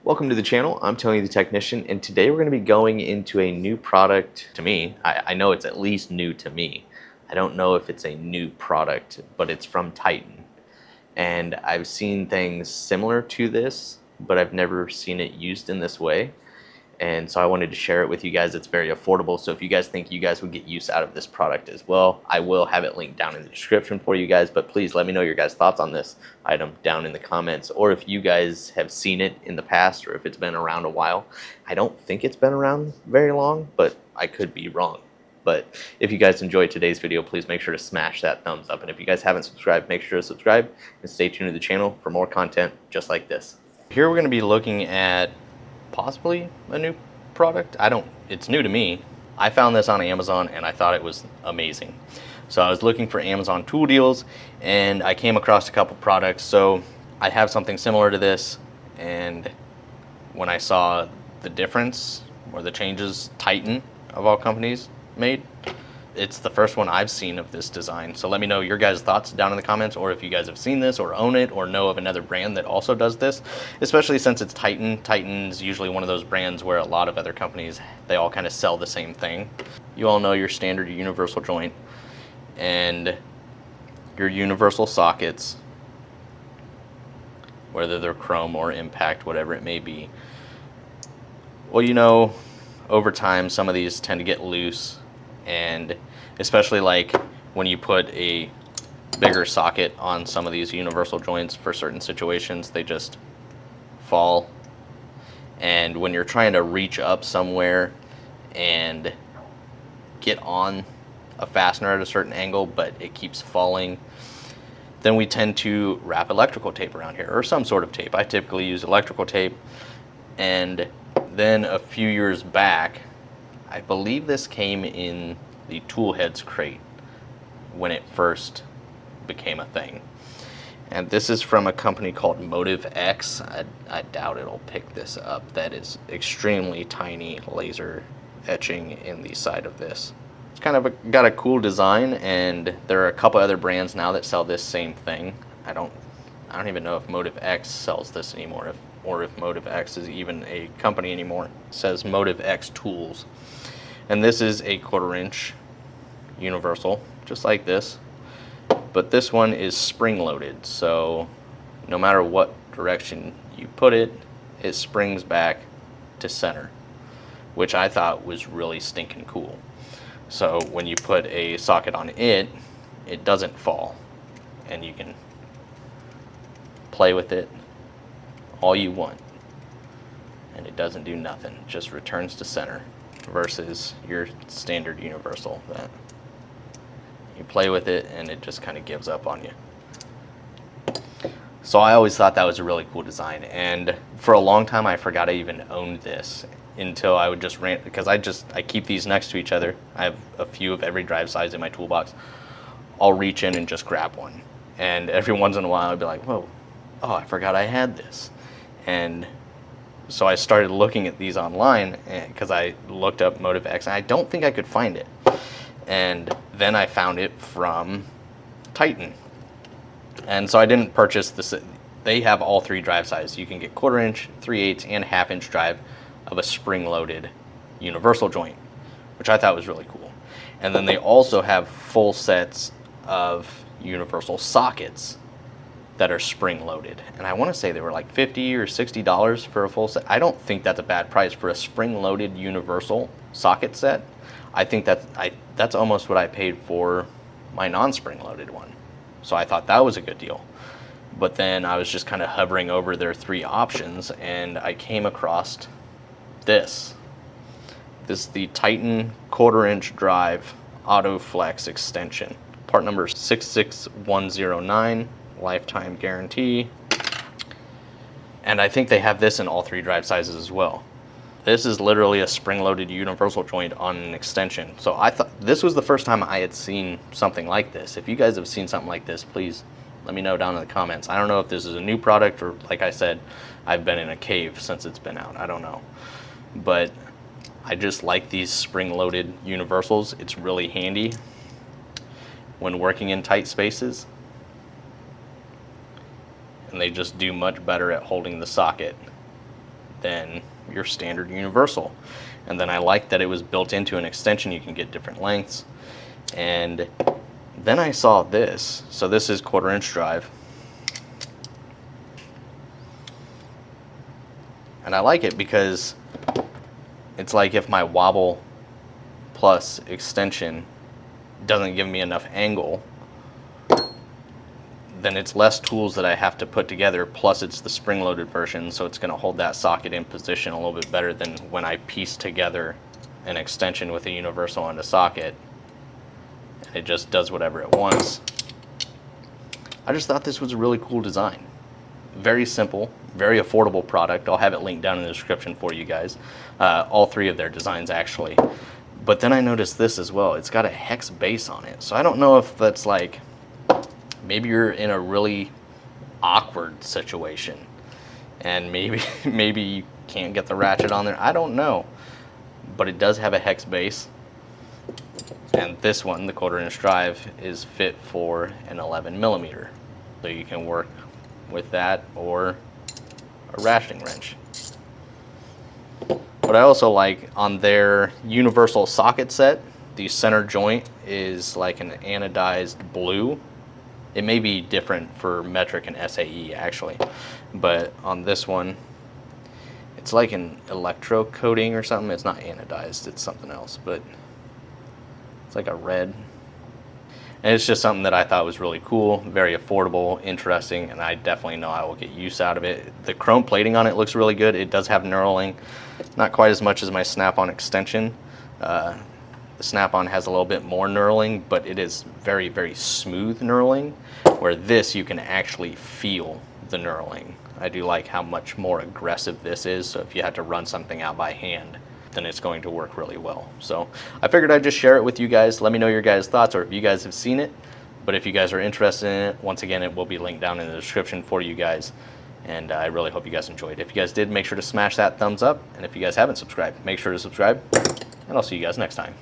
Welcome to the channel. I'm Tony the Technician, and today we're going to be going into a new product to me. I know it's at least new to me. I don't know if it's a new product, but it's from Titan. And I've seen things similar to this, but I've never seen it used in this way. And so I wanted to share it with you guys. It's very affordable, so if you guys think you guys would get use out of this product as well, I will have it linked down in the description for you guys. But please let me know your guys' thoughts on this item down in the comments, or if you guys have seen it in the past or if it's been around a while. I don't think it's been around very long, but I could be wrong. But if you guys enjoyed today's video, please make sure to smash that thumbs up. And if you guys haven't subscribed, make sure to subscribe and stay tuned to the channel for more content just like this. Here we're going to be looking at possibly a new product. It's new to me. I found this on Amazon and I thought it was amazing. So I was looking for Amazon tool deals and I came across a couple products. So I have something similar to this, and when I saw the difference or the changes Titan of all companies made, it's the first one I've seen of this design. So let me know your guys' thoughts down in the comments, or if you guys have seen this or own it or know of another brand that also does this, especially since it's Titan. Titan's usually one of those brands where a lot of other companies, they all kind of sell the same thing. You all know your standard universal joint and your universal sockets, whether they're chrome or impact, whatever it may be. Well, you know, over time some of these tend to get loose, and especially like when you put a bigger socket on some of these universal joints for certain situations, they just fall. And when you're trying to reach up somewhere and get on a fastener at a certain angle but it keeps falling, then we tend to wrap electrical tape around here, or some sort of tape. I typically use electrical tape. And then a few years back, I believe this came in the tool heads crate when it first became a thing. And this is from a company called Motive X. I doubt it'll pick this up. That is extremely tiny laser etching in the side of this. It's kind of got a cool design, and there are a couple other brands now that sell this same thing. I don't even know if Motive X sells this anymore, or if Motive X is even a company anymore. It says Motive X Tools. And this is a 1/4 inch universal, just like this. But this one is spring loaded, so no matter what direction you put it, it springs back to center, which I thought was really stinking cool. So when you put a socket on it, it doesn't fall, and you can play with it all you want, and it doesn't do nothing, it just returns to center, versus your standard universal that you play with it and it just kind of gives up on you. So I always thought that was a really cool design, and for a long time I forgot I even owned this until I would just rant, because I keep these next to each other. I have a few of every drive size in my toolbox. I'll reach in and just grab one, and every once in a while I'd be like, whoa, oh, I forgot I had this. And so I started looking at these online, because I looked up Motive X and I don't think I could find it. And then I found it from Titan. And so I didn't purchase this. They have all three drive sizes. You can get 1/4 inch, 3/8, and 1/2 inch drive of a spring loaded universal joint, which I thought was really cool. And then they also have full sets of universal sockets that are spring loaded, and I want to say they were like $50 or $60 for a full set. I don't think that's a bad price for a spring loaded universal socket set. I think that's almost what I paid for my non-spring loaded one, so I thought that was a good deal. But then I was just kind of hovering over their three options, and I came across this is the Titan 1/4 inch drive auto flex extension, part number 66109, lifetime guarantee. And I think they have this in all three drive sizes as well. This is literally a spring-loaded universal joint on an extension. So I thought this was the first time I had seen something like this. If you guys have seen something like this, please let me know down in the comments. I don't know if this is a new product, or like I said, I've been in a cave since it's been out. I don't know. But I just like these spring-loaded universals. It's really handy when working in tight spaces. and they just do much better at holding the socket than your standard universal. And then I liked that it was built into an extension. You can get different lengths. And then I saw this. So this is 1/4" drive. And I like it because it's like if my wobble plus extension doesn't give me enough angle, then it's less tools that I have to put together, plus it's the spring-loaded version, so it's going to hold that socket in position a little bit better than when I piece together an extension with a universal and a socket, and it just does whatever it wants. I just thought this was a really cool design. Very simple, very affordable product. I'll have it linked down in the description for you guys. All three of their designs, actually. But then I noticed this as well. It's got a hex base on it, so I don't know if that's like, maybe you're in a really awkward situation and maybe you can't get the ratchet on there. I don't know, but it does have a hex base, and this one, the 1/4" drive, is fit for an 11mm, so you can work with that or a ratcheting wrench. What I also like on their universal socket set, the center joint is like an anodized blue. It may be different for metric and SAE actually, but on this one, it's like an electro coating or something. It's not anodized, it's something else, but it's like a red. And it's just something that I thought was really cool, very affordable, interesting, and I definitely know I will get use out of it. The chrome plating on it looks really good. It does have knurling, not quite as much as my Snap-on extension. The Snap-on has a little bit more knurling, but it is very, very smooth knurling, where this you can actually feel the knurling. I do like how much more aggressive this is, so if you had to run something out by hand, then it's going to work really well. So I figured I'd just share it with you guys. Let me know your guys' thoughts, or if you guys have seen it. But if you guys are interested in it, once again, it will be linked down in the description for you guys. And I really hope you guys enjoyed. If you guys did, make sure to smash that thumbs up. And if you guys haven't subscribed, make sure to subscribe. And I'll see you guys next time.